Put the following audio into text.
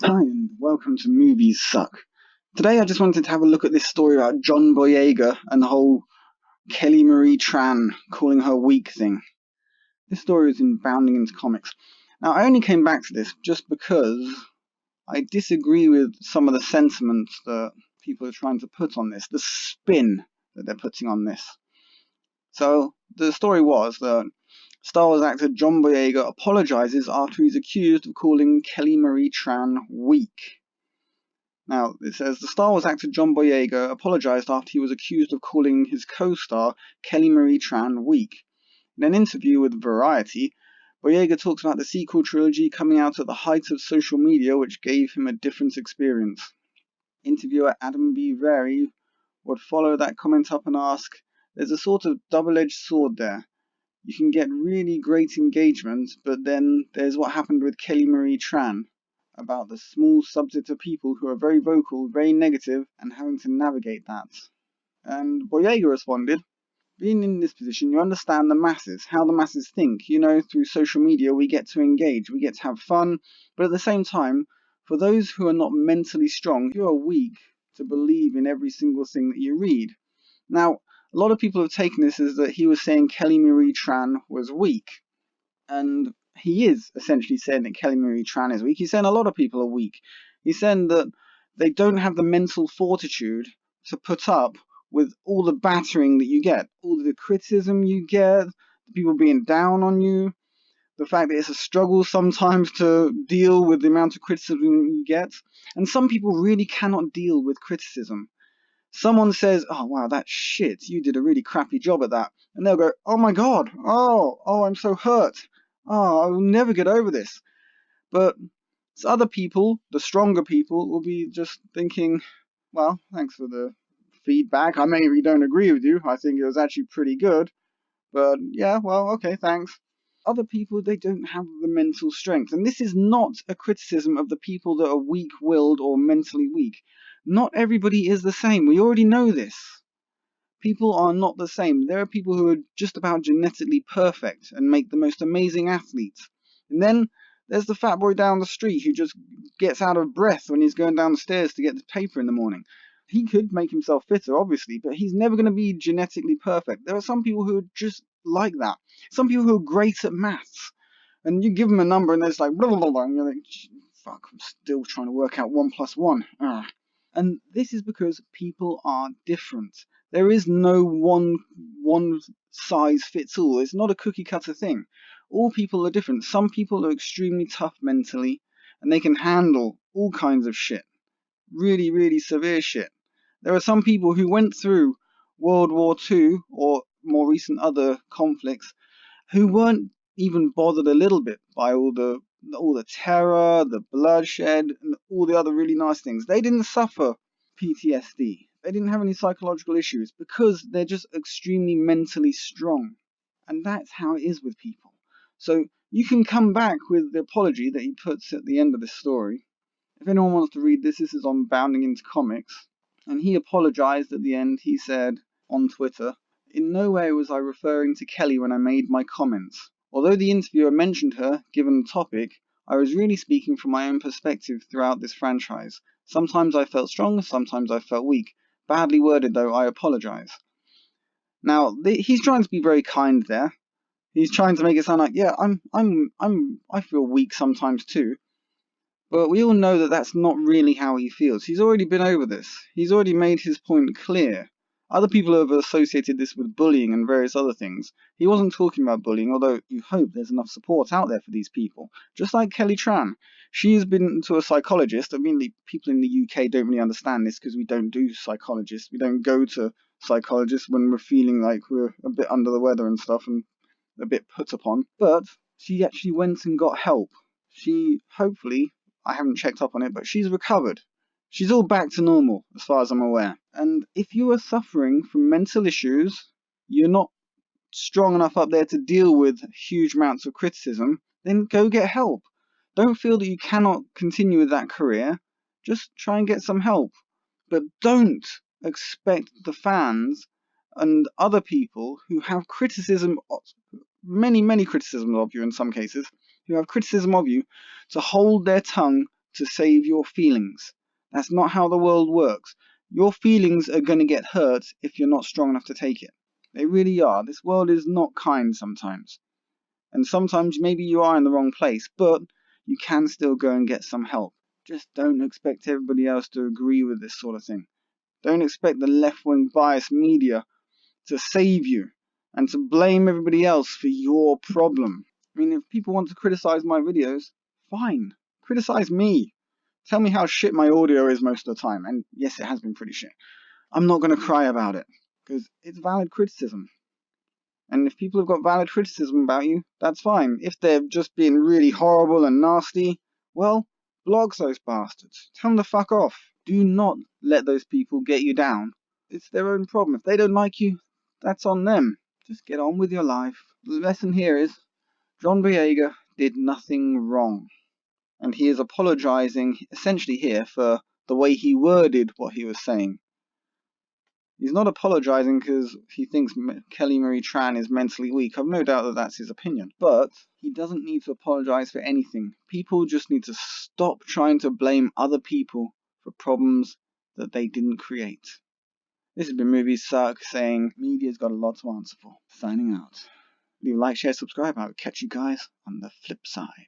Hi and welcome to Movies Suck. Today I just wanted to have a look at this story about John Boyega and the whole Kelly Marie Tran calling her weak thing. This story is in Bounding into Comics. Now I only came back to this just because I disagree with some of the sentiments that people are trying to put on this, the spin that they're putting on this. So the story was that Star Wars actor John Boyega apologizes after he's accused of calling Kelly Marie Tran weak. Now, it says the Star Wars actor John Boyega apologized after he was accused of calling his co-star Kelly Marie Tran weak. In an interview with Variety, Boyega talks about the sequel trilogy coming out at the height of social media, which gave him a different experience. Interviewer Adam B. Vary would follow that comment up and ask, "There's a sort of double-edged sword there. You can get really great engagement, but then there's what happened with Kelly Marie Tran, about the small subset of people who are very vocal, very negative, and having to navigate that." And Boyega responded, "Being in this position, you understand the masses, how the masses think. You know, through social media, we get to engage, we get to have fun, but at the same time, for those who are not mentally strong, you are weak to believe in every single thing that you read." Now, a lot of people have taken this as that he was saying Kelly Marie Tran was weak. And he is essentially saying that Kelly Marie Tran is weak. He's saying a lot of people are weak. He's saying that they don't have the mental fortitude to put up with all the battering that you get, all the criticism you get, the people being down on you, the fact that it's a struggle sometimes to deal with the amount of criticism you get. And some people really cannot deal with criticism. Someone says, "Oh wow, that's shit, you did a really crappy job at that," and they'll go, "Oh my god, oh, I'm so hurt, oh, I will never get over this." But other people, the stronger people, will be just thinking, "Well, thanks for the feedback. I maybe don't agree with you. I think it was actually pretty good, but yeah, well, okay, thanks." Other people, they don't have the mental strength. And this is not a criticism of the people that are weak-willed or mentally weak. Not everybody is the same. We already know this. People are not the same. There are people who are just about genetically perfect and make the most amazing athletes. And then there's the fat boy down the street who just gets out of breath when he's going down the stairs to get the paper in the morning. He could make himself fitter, obviously, but he's never going to be genetically perfect. There are some people who are just like that. Some people who are great at maths. And you give them a number and it's like, blah, blah, blah, and you're like, fuck, I'm still trying to work out 1 plus 1. Ugh. And this is because people are different. There is no one size fits all. It's not a cookie cutter thing. All people are different. Some people are extremely tough mentally and they can handle all kinds of shit. Really, really severe shit. There are some people who went through World War II or more recent other conflicts who weren't even bothered a little bit by all the terror, the bloodshed, and all the other really nice things. They didn't suffer PTSD. They didn't have any psychological issues because they're just extremely mentally strong. And that's how it is with people. So you can come back with the apology that he puts at the end of this story. If anyone wants to read this, this is on Bounding into Comics. And he apologized at the end. He said on Twitter, "In no way was I referring to Kelly when I made my comments. Although the interviewer mentioned her, given the topic, I was really speaking from my own perspective throughout this franchise. Sometimes I felt strong, sometimes I felt weak. Badly worded though, I apologize." Now, he's trying to be very kind there. He's trying to make it sound like, yeah, I feel weak sometimes too. But we all know that that's not really how he feels. He's already been over this. He's already made his point clear. Other people have associated this with bullying and various other things. He wasn't talking about bullying, although you hope there's enough support out there for these people. Just like Kelly Tran. She's been to a psychologist. I mean, the people in the UK don't really understand this because we don't do psychologists. We don't go to psychologists when we're feeling like we're a bit under the weather and stuff and a bit put upon. But she actually went and got help. She hopefully, I haven't checked up on it, but she's recovered. She's all back to normal, as far as I'm aware. And if you are suffering from mental issues, you're not strong enough up there to deal with huge amounts of criticism, then go get help. Don't feel that you cannot continue with that career. Just try and get some help. But don't expect the fans and other people who have criticism, many criticisms of you in some cases, who have criticism of you, to hold their tongue to save your feelings. That's not how the world works. Your feelings are going to get hurt if you're not strong enough to take it. They really are. This world is not kind sometimes. And sometimes maybe you are in the wrong place, but you can still go and get some help. Just don't expect everybody else to agree with this sort of thing. Don't expect the left-wing biased media to save you and to blame everybody else for your problem. I mean, if people want to criticize my videos, fine. Criticize me. Tell me how shit my audio is most of the time. And yes, it has been pretty shit. I'm not going to cry about it, because it's valid criticism. And if people have got valid criticism about you, that's fine. If they're just being really horrible and nasty, well, blog those bastards. Tell them to fuck off. Do not let those people get you down. It's their own problem. If they don't like you, that's on them. Just get on with your life. The lesson here is, John Boyega did nothing wrong. And he is apologizing, essentially here, for the way he worded what he was saying. He's not apologizing because he thinks Kelly Marie Tran is mentally weak. I've no doubt that that's his opinion. But he doesn't need to apologize for anything. People just need to stop trying to blame other people for problems that they didn't create. This has been Movies Suck, saying media's got a lot to answer for. Signing out. Leave a like, share, subscribe. I will catch you guys on the flip side.